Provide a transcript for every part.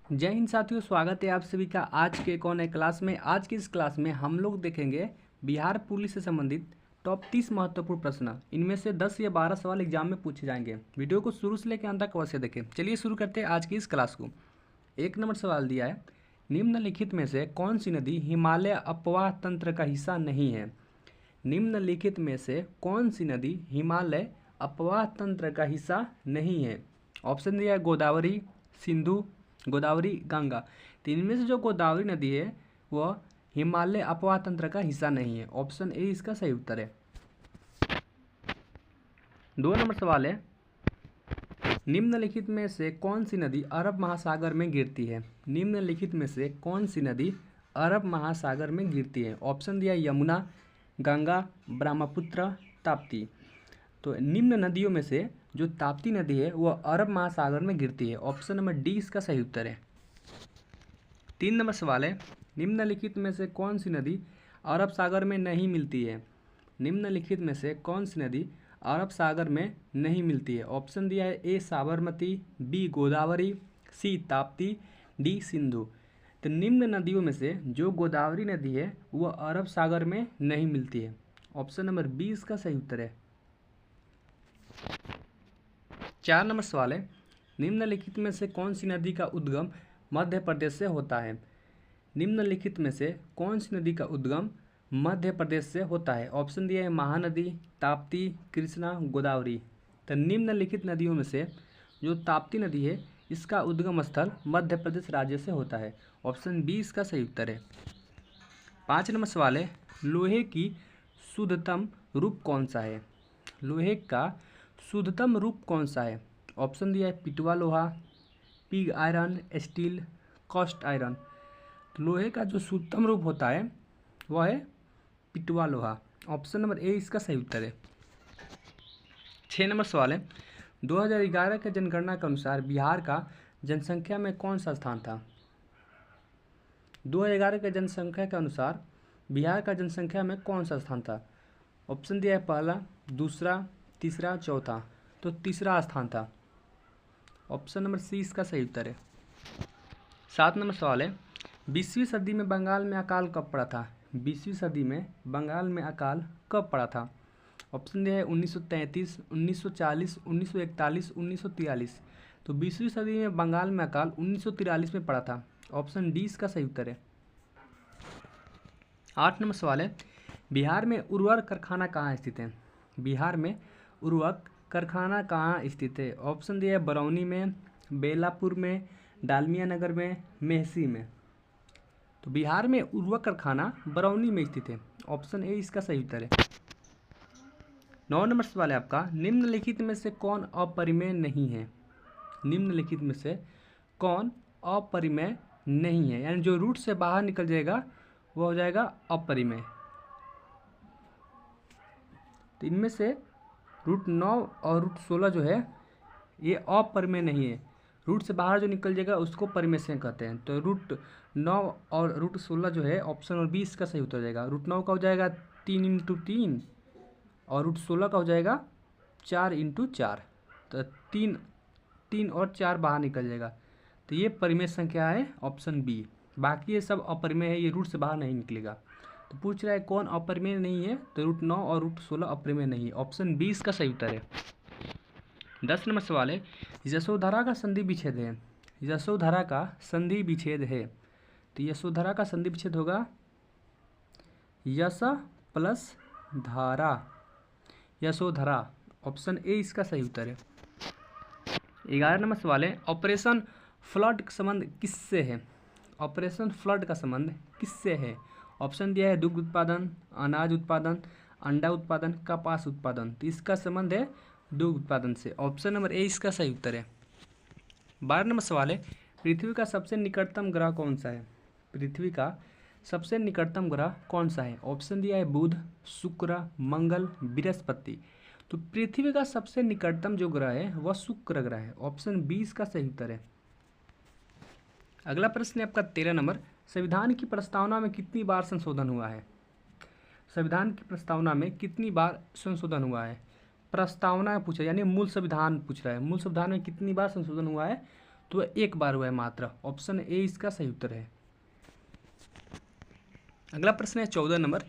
जय हिंद साथियों, स्वागत है आप सभी का आज के एक और नए क्लास में। आज की इस क्लास में हम लोग देखेंगे बिहार पुलिस से संबंधित टॉप 30 महत्वपूर्ण प्रश्न। इनमें से 10 या 12 सवाल एग्जाम में पूछे जाएंगे। वीडियो को शुरू से लेकर अंत तक अवश्य देखें। चलिए शुरू करते हैं आज की इस क्लास को। 1 नंबर सवाल दिया है, निम्नलिखित में से कौन सी नदी हिमालय अपवाह तंत्र का हिस्सा नहीं है। निम्नलिखित में से कौन सी नदी हिमालय अपवाह तंत्र का हिस्सा नहीं है। ऑप्शन दिया है गोदावरी, सिंधु, गोदावरी, गंगा। तो इनमें से जो गोदावरी नदी है वह हिमालय अपवाह तंत्र का हिस्सा नहीं है। ऑप्शन ए इसका सही उत्तर है। 2 नंबर सवाल है, निम्नलिखित में से कौन सी नदी अरब महासागर में गिरती है। निम्नलिखित में से कौन सी नदी अरब महासागर में गिरती है। ऑप्शन दिया यमुना, गंगा, ब्रह्मपुत्र, ताप्ती। तो निम्न नदियों में से जो ताप्ती नदी है वह अरब महासागर में गिरती है। ऑप्शन नंबर डी इसका सही उत्तर है। 3 नंबर सवाल है, निम्नलिखित में से कौन सी नदी अरब सागर में नहीं मिलती है। निम्नलिखित में से कौन सी नदी अरब सागर में नहीं मिलती है। ऑप्शन दिया है ए साबरमती, बी गोदावरी, सी ताप्ती, डी सिंधु। तो निम्न नदियों में से जो गोदावरी नदी है वह अरब सागर में नहीं मिलती है। ऑप्शन नंबर बी इसका सही उत्तर है। 4 नंबर सवाल है, निम्नलिखित में से कौन सी नदी का उद्गम मध्य प्रदेश से होता है। निम्नलिखित में से कौन सी नदी का उद्गम मध्य प्रदेश से होता है। ऑप्शन दिया है महानदी, ताप्ती, कृष्णा, गोदावरी। तो निम्नलिखित नदियों में से जो ताप्ती नदी है इसका उद्गम स्थल मध्य प्रदेश राज्य से होता है। ऑप्शन बी इसका सही उत्तर है। 5 नंबर सवाल है, लोहे की शुद्धतम रूप कौन सा है। लोहे का शुद्धतम रूप कौन सा है। ऑप्शन दिया है पिटवा लोहा, pig iron, steel, cast iron. लोहे का जो शुद्धतम रूप होता है वह है पिटवा लोहा। ऑप्शन नंबर ए इसका सही उत्तर है। 6 नंबर सवाल है, 2011 के जनगणना के अनुसार बिहार का जनसंख्या में कौन सा स्थान था। 2011 के जनसंख्या के अनुसार बिहार का जनसंख्या में कौन सा स्थान था। ऑप्शन दिया है पहला, दूसरा, तीसरा, चौथा। तो तीसरा स्थान था। ऑप्शन नंबर सी इसका सही उत्तर है। 7 नंबर सवाल है, 20वीं सदी में बंगाल में अकाल कब पड़ा था। 20वीं सदी में बंगाल में अकाल कब पड़ा था। ऑप्शन दिया है 1933, 1940, 1941, 1943। तो 20वीं सदी में बंगाल में अकाल 1943 में पड़ा था। ऑप्शन डी इसका सही उत्तर है। 8 नंबर सवाल है, बिहार में उर्वरक कारखाना कहाँ स्थित है। बिहार में उर्वरक कारखाना कहाँ स्थित है। ऑप्शन दिया है बरौनी में, बेलापुर में, डालमिया नगर में, मेहसी में। तो बिहार में उर्वरक कारखाना बरौनी में स्थित है। ऑप्शन ए इसका सही उत्तर है। 9 नंबर सवाल है आपका, निम्नलिखित में से कौन अपरिमेय नहीं है। निम्नलिखित में से कौन अपरिमेय नहीं है, यानी जो रूट से बाहर निकल जाएगा वह हो जाएगा अपरिमेय। तो इनमें से रूट 9 और रूट 16 जो है ये अपरिमेय नहीं है। रूट से बाहर जो निकल जाएगा उसको परिमेय से कहते हैं। तो रूट 9 और रूट 16 जो है ऑप्शन और 20 का सही उत्तर हो जाएगा। रूट 9 का हो जाएगा 3 × 3 और रूट 16 का हो जाएगा 4 × 4। तो 3 और 4 बाहर निकल जाएगा। तो ये परिमेय संख्या है ऑप्शन बी। बाकी ये सब अपरिमेय है, ये रूट से बाहर नहीं निकलेगा। तो पूछ रहा है कौन अपरिमेय नहीं है, तो रूट 9 और रूट 16 अपरिमेय नहीं है। ऑप्शन 20 का सही उत्तर है। 10 नंबर सवाल है, यशोधरा का संधि विच्छेद है। यशोधरा का संधि विच्छेद है। तो यशोधरा का संधि विच्छेद होगा यश प्लस धारा, यशोधरा। ऑप्शन ए इसका सही उत्तर है। 11 नंबर सवाल है, ऑपरेशन फ्लड का संबंध किससे है। ऑपरेशन फ्लड का संबंध किससे है। ऑप्शन दिया है दुग्ध उत्पादन, अनाज उत्पादन, अंडा उत्पादन, कपास उत्पादन। तो इसका संबंध है दुग्ध उत्पादन से। ऑप्शन नंबर ए इसका सही उत्तर है। 12 नंबर सवाल है, पृथ्वी का सबसे निकटतम ग्रह कौन सा है। पृथ्वी का सबसे निकटतम ग्रह कौन सा है। ऑप्शन दिया है बुध, शुक्र, मंगल, बृहस्पति। तो पृथ्वी का सबसे निकटतम जो ग्रह है वह शुक्र ग्रह है। ऑप्शन 20 का सही उत्तर है। अगला प्रश्न है आपका 13 नंबर, संविधान की प्रस्तावना में कितनी बार संशोधन हुआ है। संविधान की प्रस्तावना में कितनी बार संशोधन हुआ है। प्रस्तावना पूछा यानी मूल संविधान पूछ रहा है। मूल संविधान में कितनी बार संशोधन हुआ है, तो एक बार हुआ है मात्र। ऑप्शन ए इसका सही उत्तर है। अगला प्रश्न है 14 नंबर,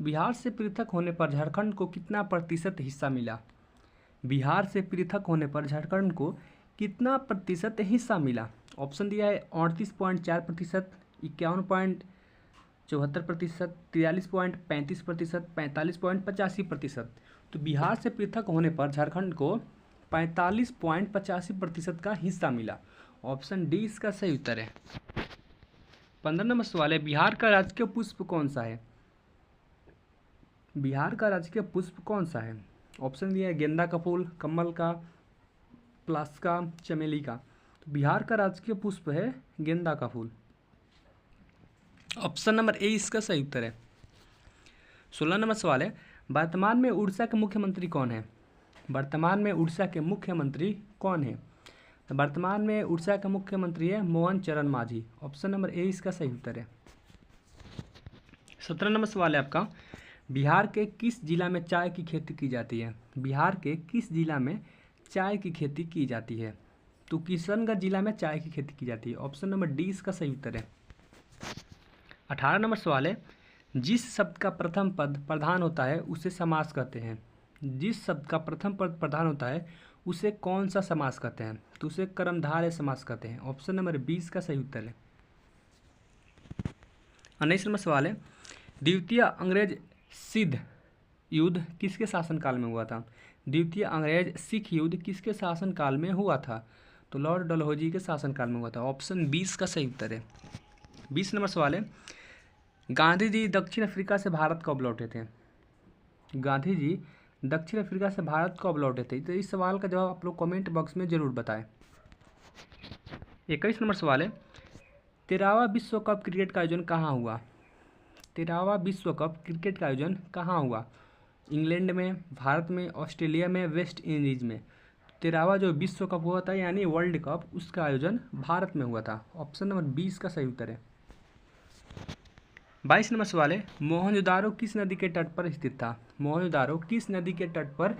बिहार से पृथक होने पर झारखंड को कितना प्रतिशत हिस्सा मिला? बिहार से पृथक होने पर झारखंड को कितना प्रतिशत हिस्सा मिला? ऑप्शन दिया है 38.4%, 51.74%, 43.35%, 45.85%। तो बिहार से पृथक होने पर झारखंड को 45.85% का हिस्सा मिला। ऑप्शन डी इसका सही उत्तर है। 15 नंबर सवाल है, बिहार का राजकीय पुष्प कौन सा है? बिहार का राजकीय पुष्प कौन सा है? ऑप्शन दिया है गेंदा का फूल, कमल का, प्लास का, चमेली का। तो बिहार का राजकीय पुष्प है गेंदा का फूल। ऑप्शन नंबर ए इसका सही उत्तर है। 16 नंबर सवाल है, वर्तमान में उड़ीसा के मुख्यमंत्री कौन है? वर्तमान में उड़ीसा के मुख्यमंत्री कौन है? तो वर्तमान में उड़ीसा का मुख्यमंत्री है मोहन चरण मांझी। ऑप्शन नंबर ए इसका सही उत्तर है। 17 नंबर सवाल है आपका, बिहार के किस जिला में चाय की खेती की जाती है? बिहार के किस जिला में चाय की खेती की जाती है? तो किशनगंज जिला में चाय की खेती की जाती है। ऑप्शन नंबर डी इसका सही उत्तर है। 18 नंबर सवाल है, जिस शब्द का प्रथम पद प्रधान होता है उसे समास कहते हैं। जिस शब्द का प्रथम पद प्रधान होता है उसे कौन सा समास कहते हैं? तो उसे कर्मधारय समास कहते हैं। ऑप्शन नंबर 20 का सही उत्तर है। 19 नंबर सवाल है, द्वितीय अंग्रेज सिख युद्ध किसके शासनकाल में हुआ था? द्वितीय अंग्रेज सिख युद्ध किसके शासनकाल में हुआ था? तो लॉर्ड डलहौजी के शासनकाल में हुआ था। ऑप्शन 20 का सही उत्तर है। 20 नंबर सवाल है, गांधी जी दक्षिण अफ्रीका से भारत कब लौटे थे? गांधी जी दक्षिण अफ्रीका से भारत कब लौटे थे? तो इस सवाल का जवाब आप लोग कमेंट बॉक्स में जरूर बताएं। 21 नंबर सवाल है, 13वां विश्व कप क्रिकेट का आयोजन कहाँ हुआ? 13वां विश्व कप क्रिकेट का आयोजन कहाँ हुआ? इंग्लैंड में, भारत में, ऑस्ट्रेलिया में, वेस्ट इंडीज में। 13वां जो विश्व कप हुआ था यानी वर्ल्ड कप, उसका आयोजन भारत में हुआ था। ऑप्शन नंबर 20 का सही उत्तर है। 22 नंबर सवाल है, मोहनजोदारो किस नदी के तट पर स्थित था? मोहनजोदारो किस नदी के तट पर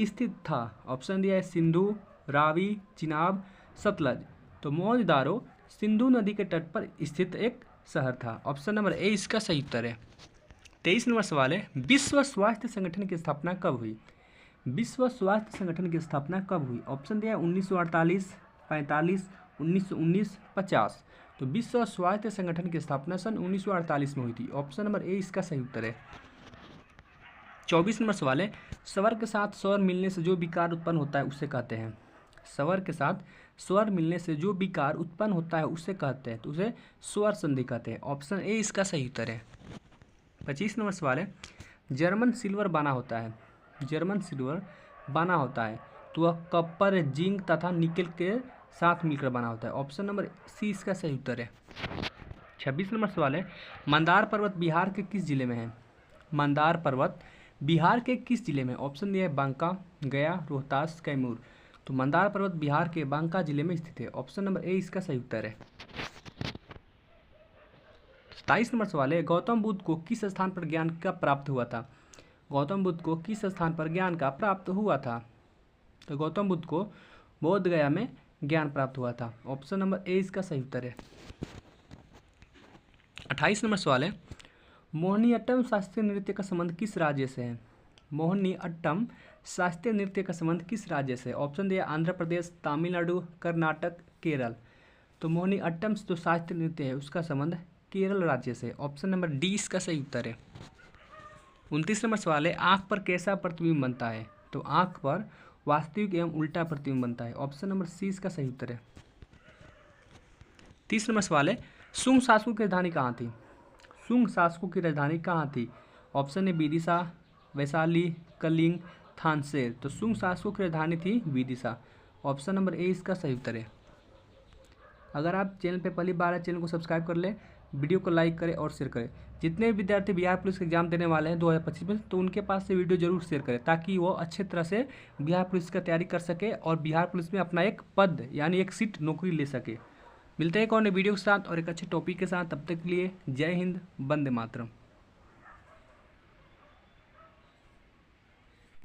स्थित था? ऑप्शन दिया है सिंधु, रावी, चिनाब, सतलज। तो मोहनजोदारो सिंधु नदी के तट पर स्थित एक शहर था। ऑप्शन नंबर ए इसका सही उत्तर है। 23 नंबर सवाल है, विश्व स्वास्थ्य संगठन की स्थापना कब हुई? विश्व स्वास्थ्य संगठन की स्थापना कब हुई? ऑप्शन दिया है 1948, 45, 1919, 50। तो विश्व स्वास्थ्य संगठन की स्थापना सन 1948 में हुई थी। ऑप्शन नंबर ए इसका सही उत्तर है। 24 नंबर सवाल है, स्वर के साथ स्वर मिलने से जो विकार उत्पन्न होता है उसे कहते हैं। स्वर के साथ स्वर मिलने से जो विकार उत्पन्न होता है उसे कहते हैं, तो उसे स्वर संधि कहते हैं। ऑप्शन ए इसका सही उत्तर है। 25 नंबर सवाल है, जर्मन सिल्वर बना होता है। जर्मन सिल्वर बना होता है तो वह कॉपर, जिंक तथा निकेल के साथ मिलकर बना होता है। ऑप्शन नंबर सी इसका सही उत्तर है। 26 नंबर सवाल है, मंदार पर्वत बिहार के किस जिले में है? मंदार पर्वत बिहार के किस जिले में? ऑप्शन दिया है बांका, गया, रोहतास, कैमूर। तो मंदार पर्वत बिहार के बांका जिले में स्थित है। ऑप्शन नंबर ए इसका सही उत्तर है। 27 नंबर सवाल है, गौतम बुद्ध को किस स्थान पर ज्ञान का प्राप्त हुआ था? गौतम बुद्ध को किस स्थान पर ज्ञान का प्राप्त हुआ था? तो गौतम बुद्ध को बोध गया में ज्ञान प्राप्त हुआ था। ऑप्शन नंबर ए इसका सही उत्तर है। 28 नंबर सवाल है, मोहिनीअट्टम शास्त्रीय नृत्य का संबंध किस राज्य से है? मोहिनीअट्टम शास्त्रीय नृत्य का संबंध किस राज्य से? ऑप्शन दिया आंध्र प्रदेश, तमिलनाडु, कर्नाटक, केरल। तो मोहिनीअट्टम जो शास्त्रीय नृत्य है उसका संबंध केरल राज्य से। ऑप्शन नंबर डी इसका सही उत्तर है। 29 नंबर सवाल है, आँख पर कैसा प्रतिबिंब बनता है? तो आँख पर वास्तविक एवं उल्टा प्रतिबिंब बनता है। ऑप्शन नंबर सी इसका सही उत्तर है। 30 नंबर सवाल है, शुंग शासकों की राजधानी कहाँ थी? शुंग शासकों की राजधानी कहाँ थी? ऑप्शन है विदिशा, वैशाली, कलिंग, थानसेर। तो शुंग शासकों की राजधानी थी विदिशा। ऑप्शन नंबर ए इसका सही उत्तर है। अगर आप चैनल पे पहली बार है, चैनल को सब्सक्राइब कर लें, वीडियो को लाइक करें और शेयर करें। जितने भी विद्यार्थी बिहार पुलिस का एग्जाम देने वाले हैं 2025 में, तो उनके पास से वीडियो जरूर शेयर करें ताकि वो अच्छे तरह से बिहार पुलिस का तैयारी कर सके और बिहार पुलिस में अपना एक पद यानी एक सीट नौकरी ले सके। मिलते हैं एक और नए वीडियो के साथ और एक अच्छे टॉपिक के साथ। तब तक के लिए जय हिंद, वंदे मातरम।